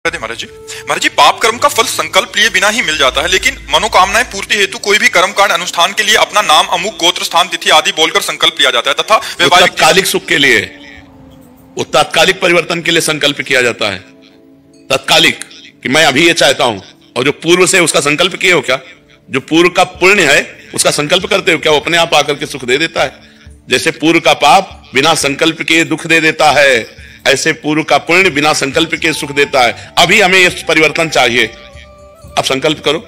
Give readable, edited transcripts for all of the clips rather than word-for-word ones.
महाराज जी, पाप कर्म का फल संकल्प लिए बिना ही मिल जाता है, लेकिन मनोकामनाएं पूर्ति हेतु कोई भी कर्म कांड अनुष्ठान के लिए अपना नाम, अमुक गोत्र, स्थान, तिथि आदि बोलकर संकल्प लिया जाता है तथा तात्कालिक सुख के लिए, वो तात्कालिक परिवर्तन के लिए संकल्प किया जाता है। तात्कालिक कि मैं अभी ये चाहता हूं, और जो पूर्व से उसका संकल्प किए हो क्या, जो पूर्व का पुण्य है उसका संकल्प करते हो क्या, वो अपने आप आकर के सुख दे देता है। जैसे पूर्व का पाप बिना संकल्प के दुख दे देता है, ऐसे पूर्व का पुण्य बिना संकल्प के सुख देता है। अभी हमें यह परिवर्तन चाहिए, अब संकल्प करो,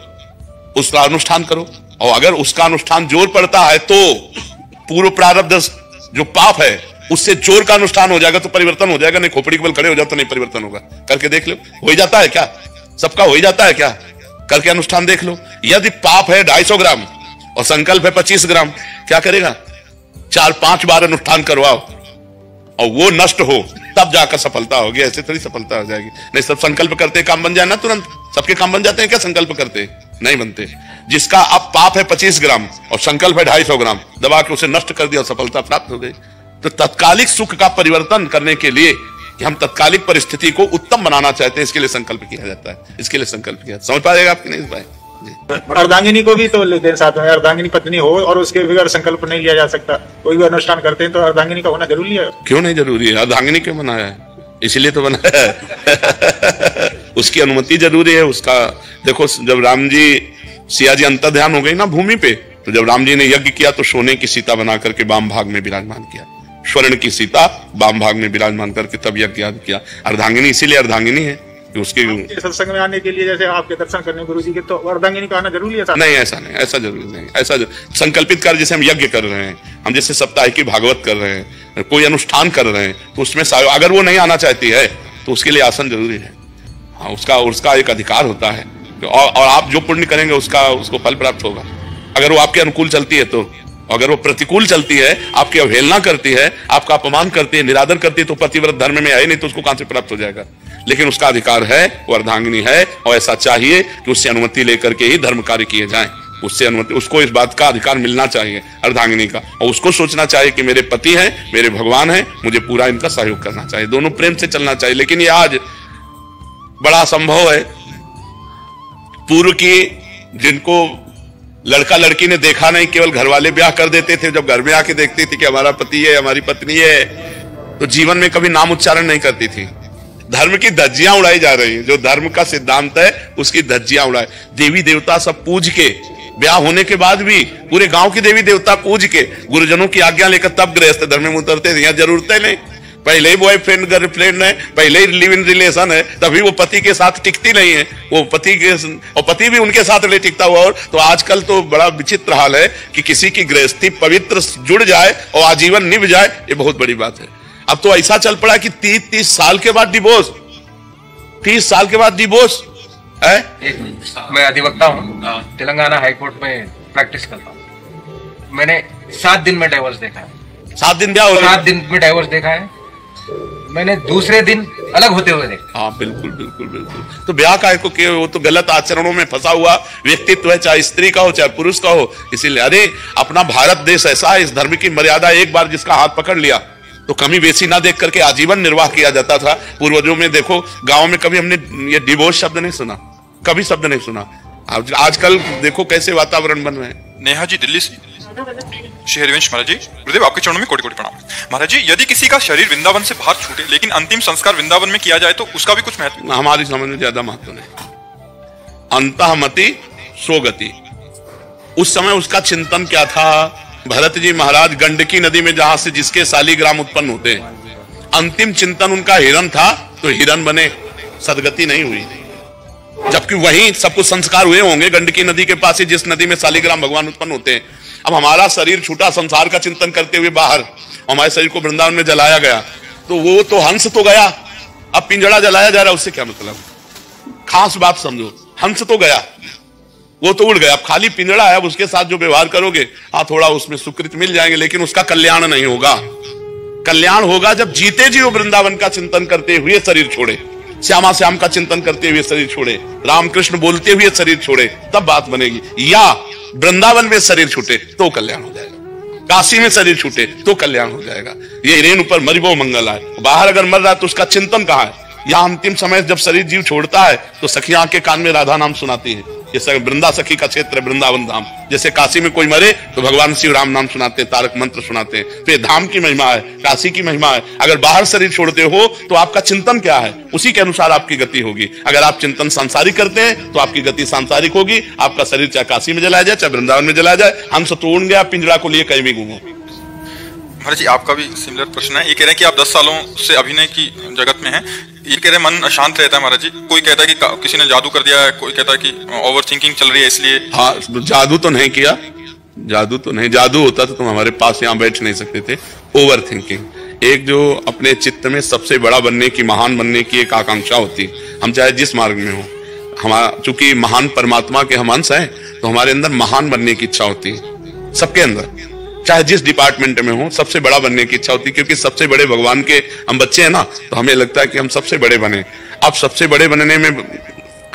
उसका अनुष्ठान करो, और अगर उसका अनुष्ठान जोर पड़ता है तो पूर्व प्रारब्ध जो पाप है उससे जोर का अनुष्ठान हो जाएगा तो परिवर्तन हो जाएगा। नहीं खोपड़ी के बल खड़े हो जाओ तो नहीं परिवर्तन होगा। करके देख लो, हो ही जाता है क्या, सबका हो ही जाता है क्या, करके अनुष्ठान देख लो। यदि पाप है 250 ग्राम और संकल्प है 25 ग्राम, क्या करेगा, 4-5 बार अनुष्ठान करवाओ और वो नष्ट हो तब जाकर सफलता होगी, ऐसे थोड़ी सफलता हो जाएगी। नहीं सब संकल्प करते काम बन जाए ना, तुरंत सबके काम बन जाते हैं क्या, संकल्प करते नहीं बनते। जिसका अब पाप है 25 ग्राम और संकल्प है 250 ग्राम, दबा के उसे नष्ट कर दिया, सफलता प्राप्त हो गई। तो तत्कालिक सुख का परिवर्तन करने के लिए कि हम तत्कालिक परिस्थिति को उत्तम बनाना चाहते हैं, इसके लिए संकल्प किया जाता है, इसके लिए संकल्प किया। समझ पाएगा आपकी नहीं पाए। अर्धांगिनी को भी तो लेते हैं साथ में, अर्धांगिनी पत्नी हो और उसके बगैर संकल्प नहीं लिया जा सकता। कोई भी अनुष्ठान करते हैं तो अर्धांगिनी का होना जरूरी है। क्यों नहीं जरूरी है, अर्धांगिनी क्यों बनाया है, इसीलिए तो बनाया है। उसकी अनुमति जरूरी है। उसका देखो, जब राम जी सिया जी अंतर्ध्यान हो गई ना भूमि पे, तो जब राम जी ने यज्ञ किया तो सोने की सीता बना करके वाम भाग में विराजमान किया, स्वर्ण की सीता वाम भाग में विराजमान करके तब यज्ञ किया। अर्धांगिनी इसीलिए अर्धांगिनी है कि उसके सत्संग में आने के लिए, जैसे आपके दर्शन करने गुरु जी के, तो अर्धांगिनी का आना जरूरी है साथ? नहीं, ऐसा नहीं, ऐसा जरूरी नहीं। ऐसा संकल्पित कार्य जैसे हम यज्ञ कर रहे हैं, हम जैसे सप्ताहिकी भागवत कर रहे हैं, कोई अनुष्ठान कर रहे हैं, तो उसमें अगर वो नहीं आना चाहती है तो उसके लिए आसन जरूरी है। हाँ, उसका एक अधिकार होता है, और आप जो पुण्य करेंगे उसको फल प्राप्त होगा। अगर वो आपके अनुकूल चलती है तो, अगर वो प्रतिकूल चलती है, आपकी अवहेलना करती है, आपका अपमान करती है, निरादर करती है, तो पतिव्रत धर्म में है नहीं, तो उसको कहां से प्राप्त हो जाएगा। लेकिन उसका अधिकार है, वो अर्धांगिनी है, और ऐसा चाहिए कि उससे अनुमति लेकर के ही धर्म कार्य किए जाएं। उससे अनुमति, उसको इस बात का अधिकार मिलना चाहिए अर्धांगिनी का, और उसको सोचना चाहिए कि मेरे पति हैं, मेरे भगवान हैं, मुझे पूरा इनका सहयोग करना चाहिए, दोनों प्रेम से चलना चाहिए। लेकिन ये आज बड़ा संभव है, पूर्व की जिनको लड़का लड़की ने देखा नहीं, केवल घर वाले ब्याह कर देते थे, जब घर में आके देखती थी कि हमारा पति है, हमारी पत्नी है, तो जीवन में कभी नाम उच्चारण नहीं करती थी। धर्म की धज्जियां उड़ाई जा रही हैं, जो धर्म का सिद्धांत है उसकी धज्जियां उड़ाए। देवी देवता सब पूज के, ब्याह होने के बाद भी पूरे गांव की देवी देवता पूज के, गुरुजनों की आज्ञा लेकर तब गृहस्थ धर्म में उतरते थे। यहाँ जरूरतें नहीं, पहले ही बॉयफ्रेंड गर्लफ्रेंड है, पहले ही लिव इन रिलेशन है, तभी वो पति के साथ टिकती नहीं है, वो पति भी उनके साथ नहीं टिकता हुआ। और तो आजकल तो बड़ा विचित्र हाल है कि किसी की गृहस्थी पवित्र जुड़ जाए और आजीवन निभ जाए, ये बहुत बड़ी बात है। अब तो ऐसा चल पड़ा कि 30 साल के बाद डिवोर्स, 30 साल के बाद डिवोर्स है। मैं अधिवक्ता हूँ, तेलंगाना हाईकोर्ट में प्रैक्टिस करता हूँ। मैंने 7 दिन में डाइवोर्स देखा है। 7 दिन ब्याह हो, 7 दिन में डाइवोर्स देखा है मैंने, दूसरे दिन अलग होते हुए देखा। हाँ बिल्कुल बिल्कुल बिल्कुल। तो ब्याह का वो तो गलत आचरणों में फंसा हुआ व्यक्तित्व है, चाहे स्त्री का हो चाहे पुरुष का हो। इसीलिए अरे अपना भारत देश ऐसा है, इस धर्म की मर्यादा एक बार जिसका हाथ पकड़ लिया तो कमी बेसी ना देख करके आजीवन निर्वाह किया जाता था। पूर्वजों में देखो, गांव में कभी हमने ये डिवोर्स शब्द नहीं सुना, कभी शब्द नहीं सुना। आजकल देखो कैसे वातावरण बन रहे हैं। नेहा जी दिल्ली से, श्री हरिवंश महाराज जी, गुरुदेव आपके चरणों में कोटि कोटि प्रणाम। महाराज जी, यदि किसी का शरीर वृंदावन से बाहर छूटे लेकिन अंतिम संस्कार वृंदावन में किया जाए तो उसका भी कुछ महत्व? हमारी समझ में ज्यादा महत्व नहीं। अंतःमति सोगति, उस समय उसका चिंतन क्या था। भरत जी महाराज गंडकी नदी में जहां से जिसके शालिग्राम उत्पन्न होते हैं, अंतिम चिंतन उनका हिरण था, तो हिरण बने, सदगति नहीं हुई। जबकि वहीं सब कुछ संस्कार हुए होंगे गंडकी नदी के पास ही, जिस नदी में शालिग्राम भगवान उत्पन्न होते हैं। अब हमारा शरीर छूटा संसार का चिंतन करते हुए बाहर, हमारे शरीर को वृंदावन में जलाया गया, तो वो तो हंस तो गया, अब पिंजड़ा जलाया जा रहा है, उससे क्या मतलब। खास बात समझो, हंस तो गया, वो तो उड़ गया, अब खाली पिंजड़ा है। अब उसके साथ जो व्यवहार करोगे, हाँ थोड़ा उसमें सुकृत मिल जाएंगे, लेकिन उसका कल्याण नहीं होगा। कल्याण होगा जब जीते जी वो वृंदावन का चिंतन करते हुए शरीर छोड़े, श्यामा श्याम का चिंतन करते हुए शरीर छोड़े, रामकृष्ण बोलते हुए शरीर छोड़े, तब बात बनेगी। या वृंदावन में शरीर छूटे तो कल्याण हो जाएगा, काशी में शरीर छूटे तो कल्याण हो जाएगा। ये रेणु पर मरिबो मंगल आए, बाहर अगर मर रहा है तो उसका चिंतन कहाँ है, या अंतिम समय जब शरीर जीव छोड़ता है तो सखियां आके कान में राधा नाम सुनाती है। ये वृंदा सखी का क्षेत्र, वृंदावन धाम। जैसे काशी में कोई मरे तो भगवान शिव राम नाम सुनाते हैं, तारक मंत्र सुनाते हैं। तो ये धाम की महिमा है, काशी की महिमा है। अगर बाहर शरीर छोड़ते हो तो आपका चिंतन क्या है, उसी के अनुसार आपकी गति होगी। अगर आप चिंतन सांसारिक करते हैं तो आपकी गति सांसारिक होगी। आपका शरीर चाहे काशी में जलाया जाए, चाहे वृंदावन में जलाया जाए, हंस तो उड़ गया, पिंजरा को लिए कहीं भी घूमो। महाराज जी आपका भी सिमिलर प्रश्न है। ये कह रहे हैं कि आप 10 सालों से अभिनय की जगत में हैं। ये कह रहे हैं मन अशांत रहता है महाराज जी। कोई कहता है कि किसी ने जादू कर दिया है, कोई कहता है कि ओवर थिंकिंग चल रही है इसलिए। हाँ, जादू तो नहीं किया, जादू तो नहीं। जादू होता तो तुम हमारे पास यहाँ बैठ नहीं सकते थे। ओवर थिंकिंग एक जो अपने चित्त में सबसे बड़ा बनने की, महान बनने की एक आकांक्षा होती। हम चाहे जिस मार्ग में हो, हमारा चूंकि महान परमात्मा के हम अंश हैं तो हमारे अंदर महान बनने की इच्छा होती है। सबके अंदर, चाहे जिस डिपार्टमेंट में हो, सबसे बड़ा बनने की इच्छा होती है। क्योंकि सबसे बड़े भगवान के हम बच्चे हैं ना, तो हमें लगता है कि हम सबसे बड़े बने। अब सबसे बड़े बनने में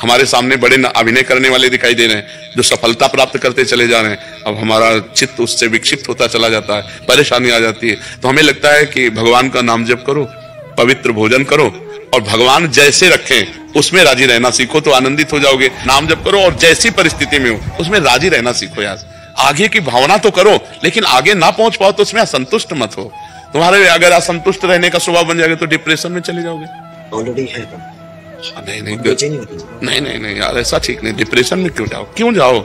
हमारे सामने बड़े अभिनय करने वाले दिखाई दे रहे हैं जो सफलता प्राप्त करते चले जा रहे हैं। अब हमारा चित्त उससे विक्षिप्त होता चला जाता है, परेशानी आ जाती है। तो हमें लगता है कि भगवान का नाम जप करो, पवित्र भोजन करो और भगवान जैसे रखें उसमें राजी रहना सीखो तो आनंदित हो जाओगे। नाम जप करो और जैसी परिस्थिति में हो उसमें राजी रहना सीखो। यार आगे की भावना तो करो, लेकिन आगे ना पहुंच पाओ तो उसमें असंतुष्ट मत हो। तुम्हारे अगर असंतुष्ट रहने का स्वभाव बन जाएगा तो डिप्रेशन में चले जाओगे। ऑलरेडी है नहीं यार, ऐसा ठीक नहीं। डिप्रेशन में क्यों जाओ,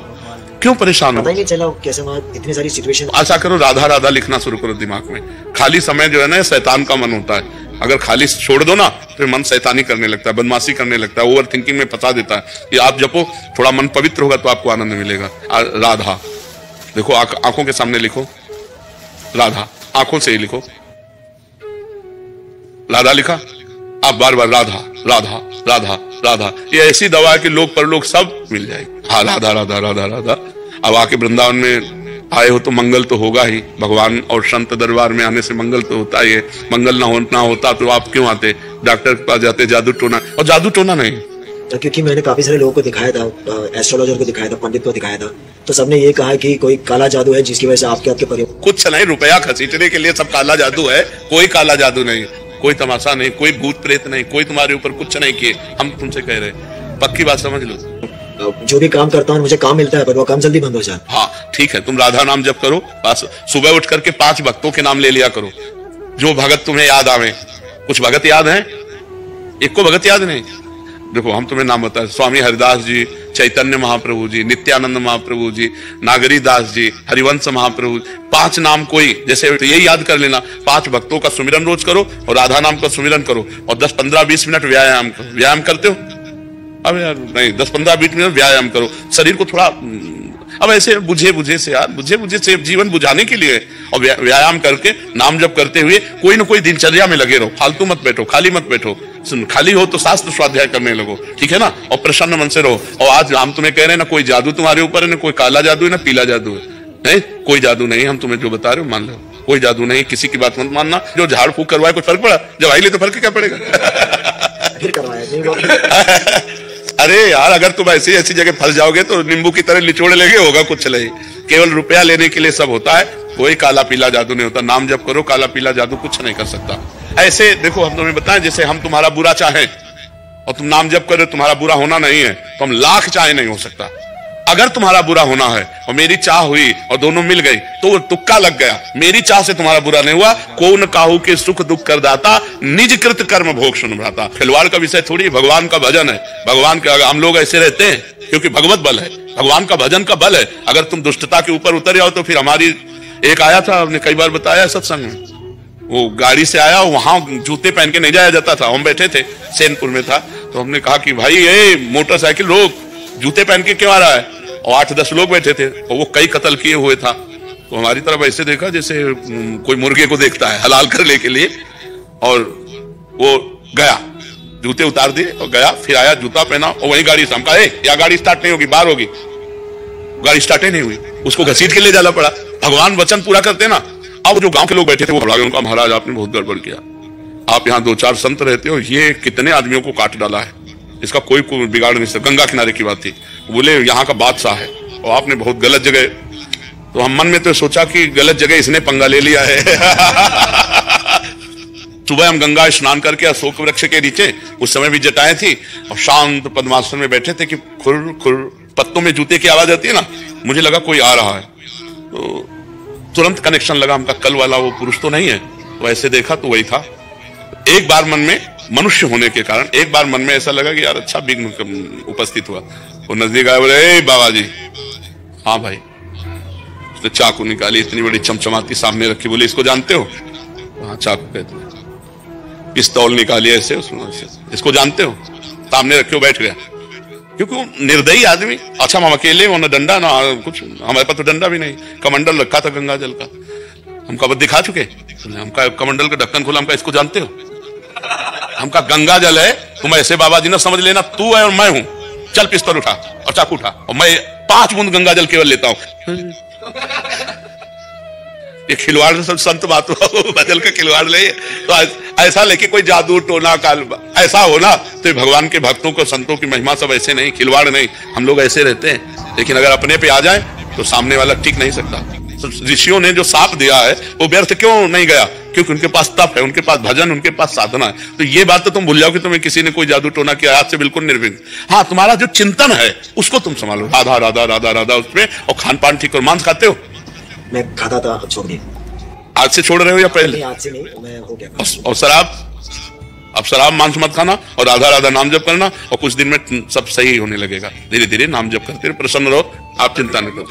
क्यों परेशान हो? चलो कैसे इतनी सारी सिचुएशन। ऐसा करो, राधा राधा लिखना शुरू करो दिमाग में। खाली समय जो है ना शैतान का मन होता है। अगर खाली छोड़ दो ना तो मन शैतानी करने लगता है, बदमाशी करने लगता है, ओवर थिंकिंग में फंसा देता है। कि आप जपो, थोड़ा मन पवित्र होगा तो आपको आनंद मिलेगा। राधा देखो, आंखों के सामने लिखो राधा, आंखों से ही लिखो। राधा लिखा, आप बार बार राधा राधा राधा राधा। ये ऐसी दवा है कि लोग परलोक सब मिल जाएगी। हाँ, राधा राधा राधा राधा। अब आके वृंदावन में आए हो तो मंगल तो होगा ही। भगवान और संत दरबार में आने से मंगल तो होता ही है। मंगल ना होता तो आप क्यों आते? डॉक्टर के पास जाते जादू टोना, और जादू टोना नहीं। क्योंकि मैंने काफी सारे लोगों को दिखाया था, एस्ट्रोलॉजर को दिखाया था, पंडित को दिखाया था, तो सबने ये कहा कि कोई काला जादू है जिसकी वजह से आपके परिवार। कुछ नहीं, रुपया खसीटने के लिए सब काला जादू है। कोई काला जादू नहीं, कोई तमाशा नहीं, कोई भूत प्रेत नहीं, कोई तुम्हारे ऊपर कुछ नहीं किए। हम तुमसे कह रहे, पक्की बात समझ लो। जो भी काम करता हूँ मुझे काम मिलता है, पर वो काम जल्दी बंद हो जाए। हाँ ठीक है, तुम राधा नाम जप करो। बस सुबह उठ करके 5 भक्तों के नाम ले लिया करो, जो भगत तुम्हें याद आवे। कुछ भगत याद है? एक को भगत याद नहीं। देखो हम तुम्हें नाम बताए, स्वामी हरिदास जी, चैतन्य महाप्रभु जी, नित्यानंद महाप्रभु जी, नागरी दास जी, हरिवंश महाप्रभु। 5 नाम कोई, जैसे तो यही याद कर लेना। 5 भक्तों का सुमिरन रोज करो और राधा नाम का सुमिरन करो और 10, 15, 20 मिनट व्यायाम करो। व्यायाम करते हो? अब यार नहीं, 10, 15, 20 मिनट व्यायाम करो। शरीर को थोड़ा अब ऐसे बुझे से यार, बुझे से जीवन बुझाने के लिए। और व्यायाम करके नाम जप करते हुए कोई ना कोई दिनचर्या में लगे रहो। फालतू मत बैठो, खाली मत बैठो। खाली हो तो शास्त्र स्वाध्याय करने लगो, ठीक है ना? और प्रसन्न मन से रहो। और आज हम तुम्हें कह रहे हैं ना, कोई जादू तुम्हारे ऊपर है, ना कोई काला जादू है ना पीला जादू है। नहीं, कोई जादू नहीं। हम तुम्हें जो बता रहे हो मान लो, कोई जादू नहीं। किसी की बात मत मानना। जो झाड़ फूक करवाए कोई फर्क पड़ा? जवाई ले तो फर्क क्या पड़ेगा? फिर करवाया। अरे यार, अगर तुम ऐसी जगह फंस जाओगे तो नींबू की तरह निचोड़ लेंगे, होगा कुछ नहीं। केवल रुपया लेने के लिए सब होता है। कोई काला पीला जादू नहीं होता। नाम जप करो, काला पीला जादू कुछ नहीं कर सकता। ऐसे देखो, हम तुम्हें बताएं, जैसे हम तुम्हारा बुरा चाहें और तुम नाम जप करो, तुम्हारा बुरा होना नहीं है, तो हम लाख चाहे नहीं हो सकता। अगर तुम्हारा बुरा होना है और मेरी चाह हुई और दोनों मिल गई तो वो तुक्का लग गया। मेरी चाह से तुम्हारा बुरा नहीं हुआ। कौन काहू के सुख दुख कर दाता, निज कृत कर्म भोग सुन भ्राता। खिलवाड़ का विषय थोड़ी, भगवान का भजन है। भगवान के हम लोग ऐसे रहते हैं क्योंकि भगवत बल है, भगवान का भजन का बल है। अगर तुम दुष्टता के ऊपर उतर जाओ तो फिर हमारी एक आया था, हमने कई बार बताया सत्संग में, वो गाड़ी से आया, वहां जूते पहन के नहीं जाया जाता था। हम बैठे थे, सैनपुर में था, तो हमने कहा कि भाई ये मोटरसाइकिल रोक, जूते पहन के क्यों आ रहा है? और 8-10 लोग बैठे थे और वो कई कत्ल किए हुए था। तो हमारी तरफ ऐसे देखा जैसे कोई मुर्गे को देखता है हलाल करने के लिए, और वो गया, जूते उतार दिए और गया। फिर आया, जूता पहना और वही गाड़ी से कहा, या गाड़ी स्टार्ट नहीं होगी, बाहर होगी। गाड़ी स्टार्ट ही नहीं हुई, उसको घसीट के ले जाना पड़ा। भगवान वचन पूरा करते ना। अब जो गांव के लोग बैठे थे वो घबरा गए, उनका महाराज आपने बहुत गड़बड़ किया। आप यहाँ 2-4 संत रहते हो, ये कितने आदमियों को काट डाला है, इसका कोई बिगाड़ नहीं सकता। गंगा किनारे की बात थी, बोले यहाँ का बादशाह है और आपने बहुत गलत जगह। तो हम मन में तो सोचा कि गलत जगह इसने पंगा ले लिया है। सुबह हम गंगा स्नान करके अशोक वृक्ष के नीचे, उस समय भी जटाएं थी, और शांत पद्मासन में बैठे थे कि खुर खुर पत्तों में जूते की आवाज आती है ना, मुझे लगा कोई आ रहा है, तो तुरंत कनेक्शन लगा हमका, कल वाला वो पुरुष तो नहीं है। तो ऐसे देखा तो वही था। एक बार मन में, मनुष्य होने के कारण एक बार मन में ऐसा लगा कि यार अच्छा विघ्न उपस्थित हुआ। वो नजदीक आया, बोले बाबा जी। हाँ भाई। उसने चाकू निकाली, इतनी बड़ी चमचमाती सामने रखी, बोले इसको जानते हो? हाँ चाकू कहते हैं। पिस्तौल निकाली ऐसे, उसमें इसको जानते हो? सामने रखे, बैठ गया, क्योंकि वो निर्दयी आदमी। अच्छा हम अकेले हो, ना डंडा ना कुछ, हमारे पास तो डंडा भी नहीं, कमंडल रखा था गंगा जल का, हमका दिखा चुके, हमका कमंडल का ढक्कन खोला, हमका इसको जानते हो? हमका गंगा जल है, तुम ऐसे बाबा जी ना समझ लेना, तू है और मैं हूं, चल पिस्तौल उठा और चाकू उठा, और मैं 5 बूंद गंगा जल केवल लेता हूं। ये खिलवाड़ से सब संत बात बदल का खिलवाड़ ले, तो ऐसा लेके कोई जादू टोना काल ऐसा हो ना, तो भगवान के भक्तों को, संतों की महिमा सब ऐसे नहीं, खिलवाड़ नहीं, हम लोग ऐसे रहते हैं। लेकिन अगर अपने पे आ जाए तो सामने वाला टिक नहीं सकता। ऋषियों ने जो साप दिया है वो व्यर्थ क्यों नहीं गया? क्योंकि उनके पास तप है, उनके पास भजन, उनके पास साधना है। तो ये बात तो तुम भूल जाओ कि तुम्हें किसी ने कोई जादू टोना किया, आज से बिल्कुल निर्विघ्न। हाँ, तुम्हारा जो चिंतन है उसको तुम संभालो, राधा राधा राधा राधा उसमें, और खान पान ठीक। और मांस खाते हो? मैं खाता था, अब छोड़ दिया। आज से छोड़ रहे हो या पहले? आज से नहीं, मैं हो गया। और शराब? अब शराब मांस मत खाना, और राधा राधा नाम जप करना, और कुछ दिन में सब सही होने लगेगा। धीरे धीरे नाम जप करते रहो, प्रसन्न रहो, आप चिंता न करो।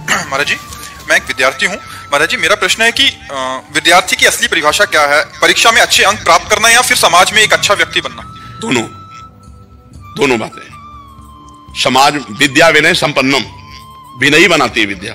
महाराज जी, मैं एक विद्यार्थी हूँ। महाराज जी, मेरा प्रश्न है कि विद्यार्थी की असली परिभाषा क्या है? परीक्षा में अच्छे अंक प्राप्त करना या फिर समाज में एक अच्छा व्यक्ति बनना? दोनों बातें। समाज विद्या विनय संपन्नम, विनयी बनाती है विद्या,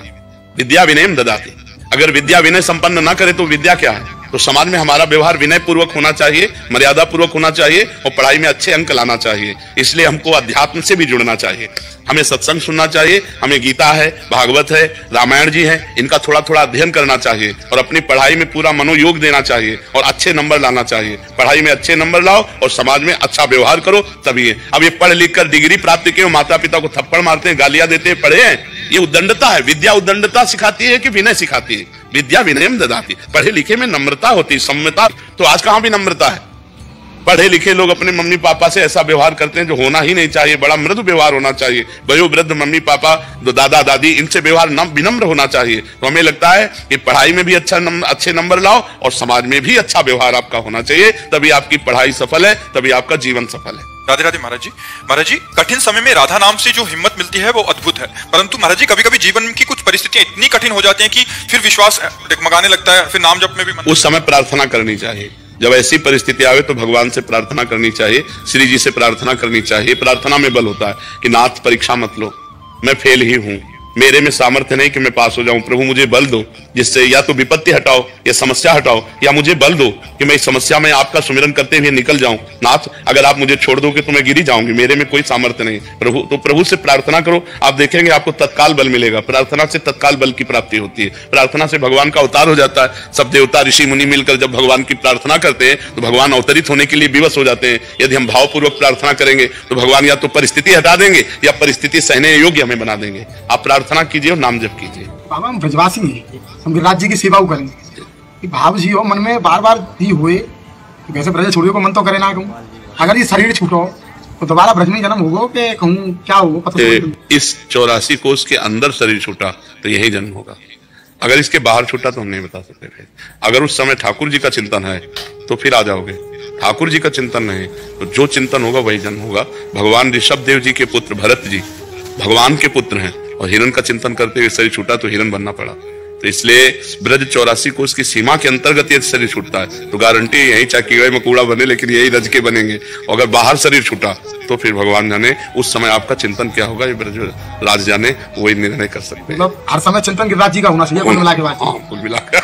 विद्या विनयम ददाती। अगर विद्या विनय संपन्न ना करे तो विद्या क्या है? तो समाज में हमारा व्यवहार विनय पूर्वक होना चाहिए, मर्यादा पूर्वक होना चाहिए, और पढ़ाई में अच्छे अंक लाना चाहिए। इसलिए हमको अध्यात्म से भी जुड़ना चाहिए, हमें सत्संग सुनना चाहिए, हमें गीता है, भागवत है, रामायण जी है, इनका थोड़ा थोड़ा अध्ययन करना चाहिए, और अपनी पढ़ाई में पूरा मनोयोग देना चाहिए, और अच्छे नंबर लाना चाहिए। पढ़ाई में अच्छे नंबर लाओ और समाज में अच्छा व्यवहार करो, तभी है। अब ये पढ़ लिख कर डिग्री प्राप्त किए, माता पिता को थप्पड़ मारते हैं, गालियां देते हैं, पढ़े हैं, ये उद्दंडता है। विद्या उद्दंडता सिखाती है कि विनय सिखाती है? विद्या विनयम ददाती। पढ़े लिखे में नम्रता होती है, सम्यता। तो आज कहां भी नम्रता है? पढ़े लिखे लोग अपने मम्मी पापा से ऐसा व्यवहार करते हैं जो होना ही नहीं चाहिए, बड़ा मृदु व्यवहार होना चाहिए। वयोवृद्ध मम्मी पापा, दादा दादी, इनसे व्यवहार विनम्र होना चाहिए। तो हमें लगता है कि पढ़ाई में भी अच्छे नंबर लाओ और समाज में भी अच्छा व्यवहार आपका होना चाहिए, तभी आपकी पढ़ाई सफल है, तभी आपका जीवन सफल है। राधे राधे महाराज जी। महाराज जी, कठिन समय में राधा नाम से जो हिम्मत मिलती है वो अद्भुत है, परंतु महाराज जी कभी कभी जीवन की कुछ परिस्थितियां इतनी कठिन हो जाती हैं कि फिर विश्वास डगमगाने लगता है, फिर नाम जप में भी मन। उस समय प्रार्थना करनी चाहिए। जब ऐसी परिस्थिति आवे तो भगवान से प्रार्थना करनी चाहिए, श्री जी से प्रार्थना करनी चाहिए। प्रार्थना में बल होता है कि नाथ परीक्षा मत लो, मैं फेल ही हूं, मेरे में सामर्थ्य नहीं कि मैं पास हो जाऊं, प्रभु मुझे बल दो, जिससे या तो विपत्ति हटाओ या समस्या हटाओ, या मुझे बल दो कि मैं इस समस्या में आपका सुमिरन करते हुए निकल जाऊं। नाथ, अगर आप मुझे छोड़ दोगे तो मैं गिरी जाऊंगी, मेरे में कोई सामर्थ्य नहीं। प्रभु, तो प्रभु से प्रार्थना करो, आप देखेंगे आपको तत्काल बल मिलेगा। प्रार्थना से तत्काल बल की प्राप्ति होती है, प्रार्थना से भगवान का अवतार हो जाता है। सब देवता ऋषि मुनि मिलकर जब भगवान की प्रार्थना करते हैं तो भगवान अवतरित होने के लिए विवश हो जाते हैं। यदि हम भावपूर्वक प्रार्थना करेंगे तो भगवान या तो परिस्थिति हटा देंगे या परिस्थिति सहने योग्य हमें बना देंगे। आप प्रार्थना कीजिए और नाम जप कीजिए। बाबा, हम ब्रजवासी हैं, हम गिरिराज जी की सेवा करेंगे। भाव जी हो मन में बार बार दी हुए कि वैसे ब्रज छोड़ियो को मन तो करे ना कहूँ, अगर ये शरीर छूटो तो दोबारा ब्रज में जन्म होगा कि कहूँ क्या हो पता। इस 84 कोष के अंदर शरीर छूटा तो यही जन्म होगा, अगर इसके बाहर छूटा तो हम नहीं बता सकते थे। अगर उस समय ठाकुर जी का चिंतन है तो फिर आ जाओगे, ठाकुर जी का चिंतन नहीं तो जो चिंतन होगा वही जन्म होगा। भगवान ऋषभ देव जी के पुत्र भरत जी भगवान के पुत्र हैं, और हिरण का चिंतन करते हुए शरीर छूटा तो हिरण बनना पड़ा। तो इसलिए ब्रज 84 कोष की सीमा के अंतर्गत यदि शरीर छूटता है तो गारंटी यही, चाहे कीड़े मकोड़ा बने लेकिन यही रज के बनेंगे। और अगर बाहर शरीर छूटा तो फिर भगवान जाने उस समय आपका चिंतन क्या होगा, ये ब्रज राज जाने, वही निर्णय कर सकते हैं। मतलब हर समय चिंतन गिरिराज जी का होना चाहिए कुल मिला के। कुल मिला के